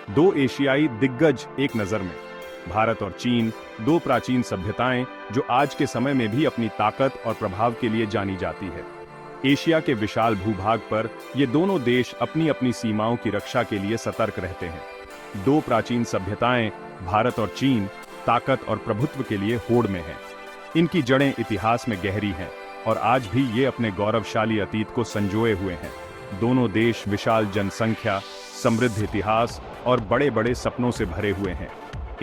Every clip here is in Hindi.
दो एशियाई दिग्गज एक नजर में। भारत और चीन, दो प्राचीन सभ्यताएं जो आज के समय में भी अपनी ताकत और प्रभाव के लिए जानी जाती है। एशिया के विशाल भूभाग पर ये दोनों देश अपनी अपनी सीमाओं की रक्षा के लिए सतर्क रहते हैं। दो प्राचीन सभ्यताएं, भारत और चीन, ताकत और प्रभुत्व के लिए होड़ में हैं। इनकी जड़ें इतिहास में गहरी हैं और आज भी ये अपने गौरवशाली अतीत को संजोए हुए हैं। दोनों देश विशाल जनसंख्या, समृद्ध इतिहास और बड़े बड़े सपनों से भरे हुए हैं।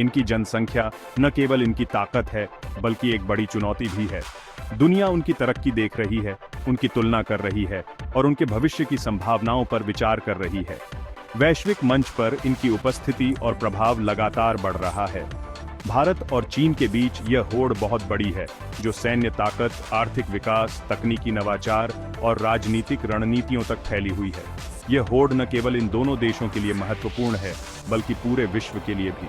इनकी जनसंख्या न केवल इनकी ताकत है, बल्कि एक बड़ी चुनौती भी है। दुनिया उनकी तरक्की देख रही है, उनकी तुलना कर रही है और उनके भविष्य की संभावनाओं पर विचार कर रही है। वैश्विक मंच पर इनकी उपस्थिति और प्रभाव लगातार बढ़ रहा है। भारत और चीन के बीच यह होड़ बहुत बड़ी है, जो सैन्य ताकत, आर्थिक विकास, तकनीकी नवाचार और राजनीतिक रणनीतियों तक फैली हुई है। यह होड़ न केवल इन दोनों देशों के लिए महत्वपूर्ण है, बल्कि पूरे विश्व के लिए भी।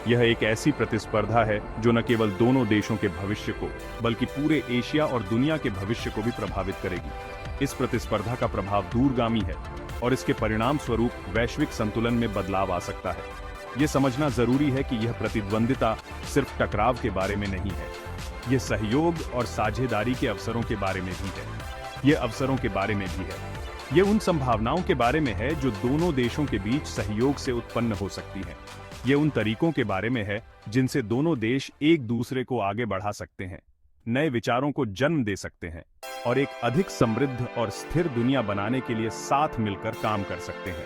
यह एक ऐसी प्रतिस्पर्धा है जो न केवल दोनों देशों के भविष्य को, बल्कि पूरे एशिया और दुनिया के भविष्य को भी प्रभावित करेगी। इस प्रतिस्पर्धा का प्रभाव दूरगामी है और इसके परिणाम स्वरूप वैश्विक संतुलन में बदलाव आ सकता है। ये समझना जरूरी है कि यह प्रतिद्वंदिता सिर्फ टकराव के बारे में नहीं है, यह सहयोग और साझेदारी के अवसरों के बारे में भी है। यह अवसरों के बारे में भी है। यह उन संभावनाओं के बारे में है जो दोनों देशों के बीच सहयोग से उत्पन्न हो सकती हैं। यह उन तरीकों के बारे में है जिनसे दोनों देश एक दूसरे को आगे बढ़ा सकते हैं, नए विचारों को जन्म दे सकते हैं और एक अधिक समृद्ध और स्थिर दुनिया बनाने के लिए साथ मिलकर काम कर सकते हैं।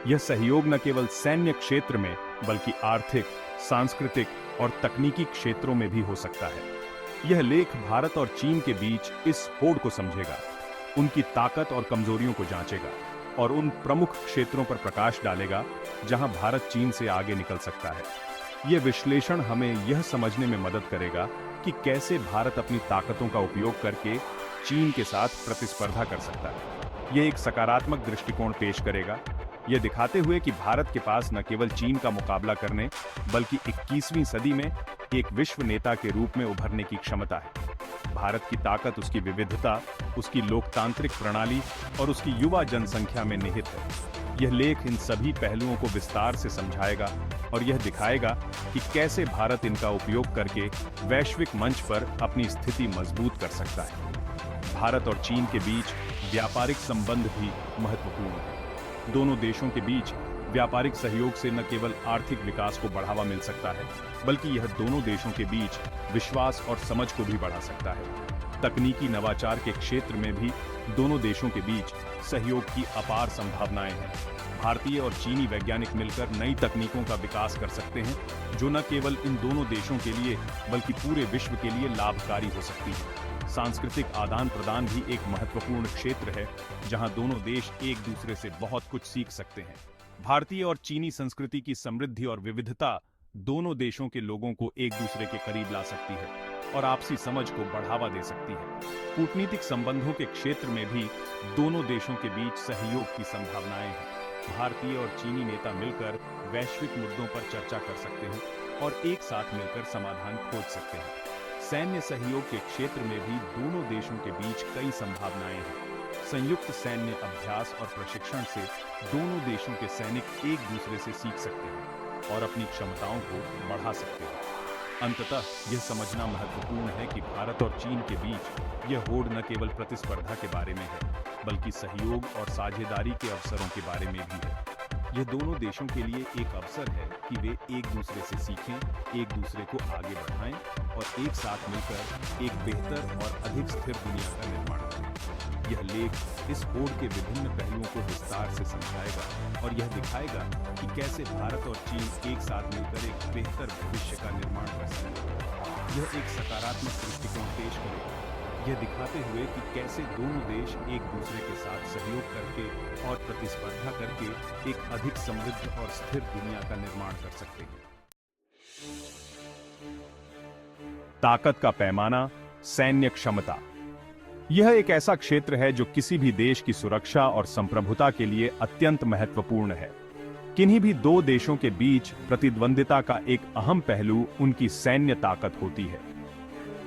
यह सहयोग न केवल सैन्य क्षेत्र में, बल्कि आर्थिक, सांस्कृतिक और तकनीकी क्षेत्रों में भी हो सकता है। यह लेख भारत और चीन के बीच इस होड़ को समझेगा, उनकी ताकत और कमजोरियों को जांचेगा और उन प्रमुख क्षेत्रों पर प्रकाश डालेगा जहां भारत चीन से आगे निकल सकता है। यह विश्लेषण हमें यह समझने में मदद करेगा कि कैसे भारत अपनी ताकतों का उपयोग करके चीन के साथ प्रतिस्पर्धा कर सकता है। यह एक सकारात्मक दृष्टिकोण पेश करेगा, यह दिखाते हुए कि भारत के पास न केवल चीन का मुकाबला करने, बल्कि 21वीं सदी में एक विश्व नेता के रूप में उभरने की क्षमता है। भारत की ताकत उसकी विविधता, उसकी लोकतांत्रिक प्रणाली और उसकी युवा जनसंख्या में निहित है। यह लेख इन सभी पहलुओं को विस्तार से समझाएगा और यह दिखाएगा कि कैसे भारत इनका उपयोग करके वैश्विक मंच पर अपनी स्थिति मजबूत कर सकता है। भारत और चीन के बीच व्यापारिक संबंध भी महत्वपूर्ण है। दोनों देशों के बीच व्यापारिक सहयोग से न केवल आर्थिक विकास को बढ़ावा मिल सकता है, बल्कि यह दोनों देशों के बीच विश्वास और समझ को भी बढ़ा सकता है। तकनीकी नवाचार के क्षेत्र में भी दोनों देशों के बीच सहयोग की अपार संभावनाएं हैं। भारतीय और चीनी वैज्ञानिक मिलकर नई तकनीकों का विकास कर सकते हैं, जो न केवल इन दोनों देशों के लिए, बल्कि पूरे विश्व के लिए लाभकारी हो सकती है। सांस्कृतिक आदान प्रदान भी एक महत्वपूर्ण क्षेत्र है, जहां दोनों देश एक दूसरे से बहुत कुछ सीख सकते हैं। भारतीय और चीनी संस्कृति की समृद्धि और विविधता दोनों देशों के लोगों को एक दूसरे के करीब ला सकती है और आपसी समझ को बढ़ावा दे सकती है। कूटनीतिक संबंधों के क्षेत्र में भी दोनों देशों के बीच सहयोग की संभावनाएं हैं। भारतीय और चीनी नेता मिलकर वैश्विक मुद्दों पर चर्चा कर सकते हैं और एक साथ मिलकर समाधान खोज सकते हैं। सैन्य सहयोग के क्षेत्र में भी दोनों देशों के बीच कई संभावनाएं हैं। संयुक्त सैन्य अभ्यास और प्रशिक्षण से दोनों देशों के सैनिक एक दूसरे से सीख सकते हैं और अपनी क्षमताओं को बढ़ा सकते हैं। अंततः यह समझना महत्वपूर्ण है कि भारत और चीन के बीच यह होड़ न केवल प्रतिस्पर्धा के बारे में है, बल्कि सहयोग और साझेदारी के अवसरों के बारे में भी है। यह दोनों देशों के लिए एक अवसर है कि वे एक दूसरे से सीखें, एक दूसरे को आगे बढ़ाएं और एक साथ मिलकर एक बेहतर और अधिक स्थिर दुनिया का निर्माण करें। यह लेख इस होड़ के विभिन्न पहलुओं को विस्तार से समझाएगा और यह दिखाएगा कि कैसे भारत और चीन एक साथ मिलकर एक बेहतर भविष्य का निर्माण कर सकते हैं। यह एक सकारात्मक दृष्टिकोण पेश करेगा, यह दिखाते हुए कि कैसे दोनों देश एक दूसरे के साथ सहयोग करके और प्रतिस्पर्धा करके एक अधिक समृद्ध और स्थिर दुनिया का निर्माण कर सकते हैं। ताकत का पैमाना, सैन्य क्षमता। यह एक ऐसा क्षेत्र है जो किसी भी देश की सुरक्षा और संप्रभुता के लिए अत्यंत महत्वपूर्ण है। किन्हीं भी दो देशों के बीच प्रतिद्वंदिता का एक अहम पहलू उनकी सैन्य ताकत होती है।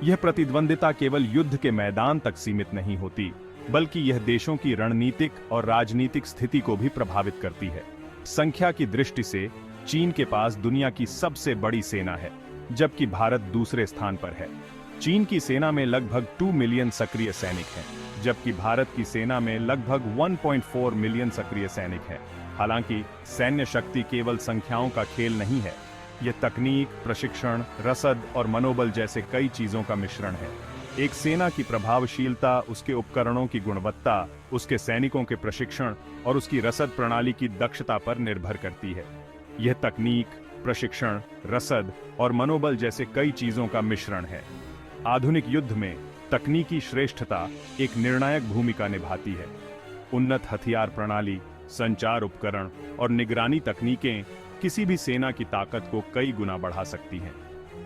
यह प्रतिद्वंदिता केवल युद्ध के मैदान तक सीमित नहीं होती, बल्कि यह देशों की रणनीतिक और राजनीतिक स्थिति को भी प्रभावित करती है। संख्या की दृष्टि से चीन के पास दुनिया की सबसे बड़ी सेना है, जबकि भारत दूसरे स्थान पर है। चीन की सेना में लगभग 2 मिलियन सक्रिय सैनिक हैं, जबकि भारत की सेना में लगभग 1.4 मिलियन सक्रिय सैनिक हैं। हालांकि सैन्य शक्ति केवल संख्याओं का खेल नहीं है, यह तकनीक, प्रशिक्षण, रसद और मनोबल जैसे कई चीजों का मिश्रण है। एक सेना की प्रभावशीलता उसके उपकरणों की गुणवत्ता, उसके सैनिकों के प्रशिक्षण और उसकी रसद प्रणाली की दक्षता पर निर्भर करती है। यह तकनीक, प्रशिक्षण, रसद और मनोबल जैसे कई चीजों का मिश्रण है। आधुनिक युद्ध में तकनीकी श्रेष्ठता एक निर्णायक भूमिका निभाती है। उन्नत हथियार प्रणाली, संचार उपकरण और निगरानी तकनीकें किसी भी सेना की ताकत को कई गुना बढ़ा सकती हैं।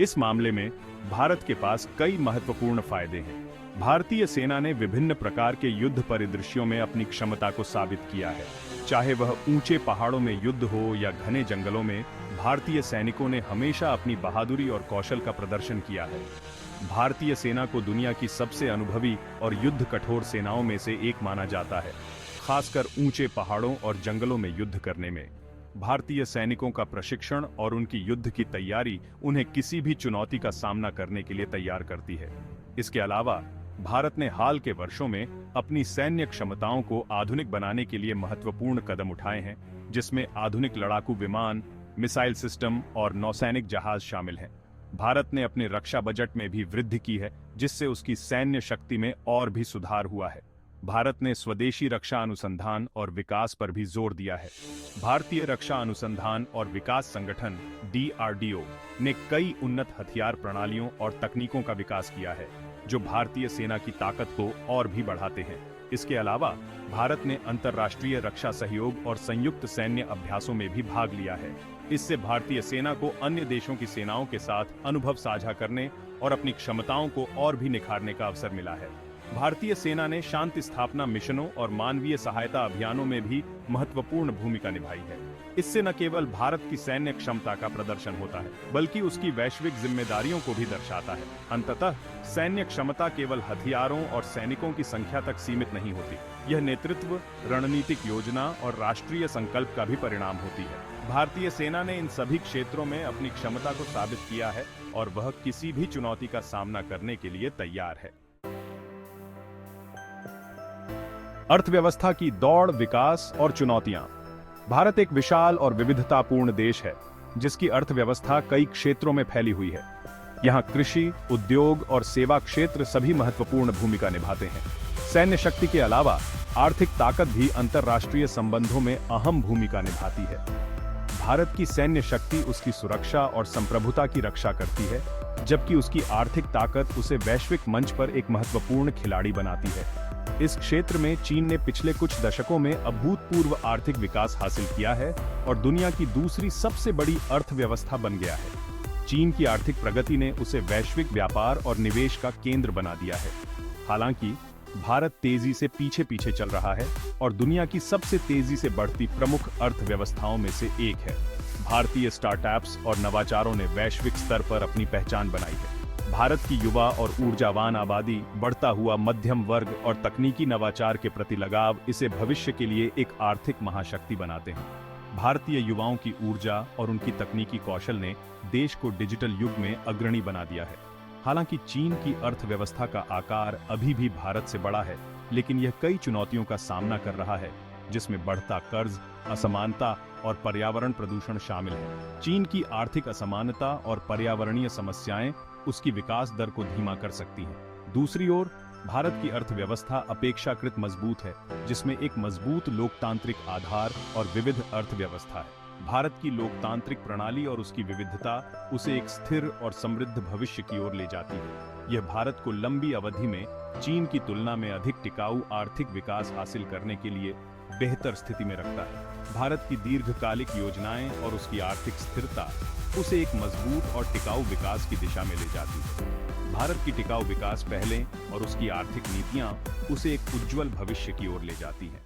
इस मामले में भारत के पास कई महत्वपूर्ण फायदे हैं। भारतीय सेना ने विभिन्न प्रकार के युद्ध परिदृश्यों में अपनी क्षमता को साबित किया है। चाहे वह ऊंचे पहाड़ों में युद्ध हो या घने जंगलों में, भारतीय सैनिकों ने हमेशा अपनी बहादुरी और कौशल का प्रदर्शन किया है। भारतीय सेना को दुनिया की सबसे अनुभवी और युद्ध कठोर सेनाओं में से एक माना जाता है, खासकर ऊंचे पहाड़ों और जंगलों में युद्ध करने में। भारतीय सैनिकों का प्रशिक्षण और उनकी युद्ध की तैयारी उन्हें किसी भी चुनौती का सामना करने के लिए तैयार करती है। इसके अलावा भारत ने हाल के वर्षों में अपनी सैन्य क्षमताओं को आधुनिक बनाने के लिए महत्वपूर्ण कदम उठाए हैं, जिसमें आधुनिक लड़ाकू विमान, मिसाइल सिस्टम और नौसैनिक जहाज शामिल हैं। भारत ने अपने रक्षा बजट में भी वृद्धि की है, जिससे उसकी सैन्य शक्ति में और भी सुधार हुआ है। भारत ने स्वदेशी रक्षा अनुसंधान और विकास पर भी जोर दिया है। भारतीय रक्षा अनुसंधान और विकास संगठन DRDO ने कई उन्नत हथियार प्रणालियों और तकनीकों का विकास किया है, जो भारतीय सेना की ताकत को और भी बढ़ाते हैं। इसके अलावा भारत ने अंतर्राष्ट्रीय रक्षा सहयोग और संयुक्त सैन्य अभ्यासों में भी भाग लिया है। इससे भारतीय सेना को अन्य देशों की सेनाओं के साथ अनुभव साझा करने और अपनी क्षमताओं को और भी निखारने का अवसर मिला है। भारतीय सेना ने शांति स्थापना मिशनों और मानवीय सहायता अभियानों में भी महत्वपूर्ण भूमिका निभाई है। इससे न केवल भारत की सैन्य क्षमता का प्रदर्शन होता है, बल्कि उसकी वैश्विक जिम्मेदारियों को भी दर्शाता है। अंततः सैन्य क्षमता केवल हथियारों और सैनिकों की संख्या तक सीमित नहीं होती, यह नेतृत्व, रणनीतिक योजना और राष्ट्रीय संकल्प का भी परिणाम होती है। भारतीय सेना ने इन सभी क्षेत्रों में अपनी क्षमता को साबित किया है और वह किसी भी चुनौती का सामना करने के लिए तैयार है। अर्थव्यवस्था की दौड़, विकास और चुनौतियां। भारत एक विशाल और विविधतापूर्ण देश है, जिसकी अर्थव्यवस्था कई क्षेत्रों में फैली हुई है। यहाँ कृषि, उद्योग और सेवा क्षेत्र सभी महत्वपूर्ण भूमिका निभाते हैं। सैन्य शक्ति के अलावा आर्थिक ताकत भी अंतर्राष्ट्रीय संबंधों में अहम भूमिका निभाती है। भारत की सैन्य शक्ति उसकी सुरक्षा और संप्रभुता की रक्षा करती है, जबकि उसकी आर्थिक ताकत उसे वैश्विक मंच पर एक महत्वपूर्ण खिलाड़ी बनाती है। इस क्षेत्र में चीन ने पिछले कुछ दशकों में अभूतपूर्व आर्थिक विकास हासिल किया है और दुनिया की दूसरी सबसे बड़ी अर्थव्यवस्था बन गया है। चीन की आर्थिक प्रगति ने उसे वैश्विक व्यापार और निवेश का केंद्र बना दिया है। हालांकि भारत तेजी से पीछे चल रहा है और दुनिया की सबसे तेजी से बढ़ती प्रमुख अर्थव्यवस्थाओं में से एक है। भारतीय स्टार्टअप्स और नवाचारों ने वैश्विक स्तर पर अपनी पहचान बनाई है। भारत की युवा और ऊर्जावान आबादी, बढ़ता हुआ मध्यम वर्ग और तकनीकी नवाचार के प्रति लगाव इसे भविष्य के लिए एक आर्थिक महाशक्ति बनाते हैं। भारतीय युवाओं की ऊर्जा और उनकी तकनीकी कौशल ने देश को डिजिटल युग में अग्रणी बना दिया है। हालांकि चीन की अर्थव्यवस्था का आकार अभी भी भारत से बड़ा है, लेकिन यह कई चुनौतियों का सामना कर रहा है, जिसमें बढ़ता कर्ज, असमानता और पर्यावरण प्रदूषण शामिल है। चीन की आर्थिक असमानता और पर्यावरणीय समस्याएं उसकी विकास दर को धीमा कर सकती हैं। दूसरी ओर भारत की अर्थव्यवस्था अपेक्षाकृत मजबूत है, जिसमें एक मजबूत लोकतांत्रिक आधार और विविध अर्थव्यवस्था है। भारत की लोकतांत्रिक प्रणाली और उसकी विविधता उसे एक स्थिर और समृद्ध भविष्य की ओर ले जाती है। यह भारत को लंबी अवधि में चीन की तुलना में अधिक टिकाऊ आर्थिक विकास हासिल करने के लिए बेहतर स्थिति में रखता है। भारत की दीर्घकालिक योजनाएं और उसकी आर्थिक स्थिरता उसे एक मजबूत और टिकाऊ विकास की दिशा में ले जाती है। भारत की टिकाऊ विकास पहले और उसकी आर्थिक नीतियां उसे एक उज्जवल भविष्य की ओर ले जाती हैं।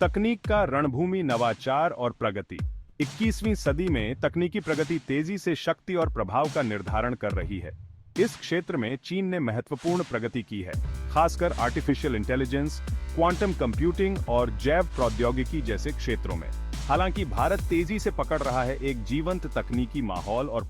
तकनीक का रणभूमि, नवाचार और प्रगति। 21वीं सदी में तकनीकी प्रगति तेजी से शक्ति और प्रभाव का निर्धारण कर रही है। इस क्षेत्र में चीन ने महत्वपूर्ण प्रगति की है। खासकर आर्टिफिशियल इंटेलिजेंस, क्वांटम कंप्यूटिंग और जैव प्रौद्योगिकी जैसे क्षेत्रों में। हालांकि भारत तेजी से पकड़ रहा है एक जीवंत तकनीकी माहौल और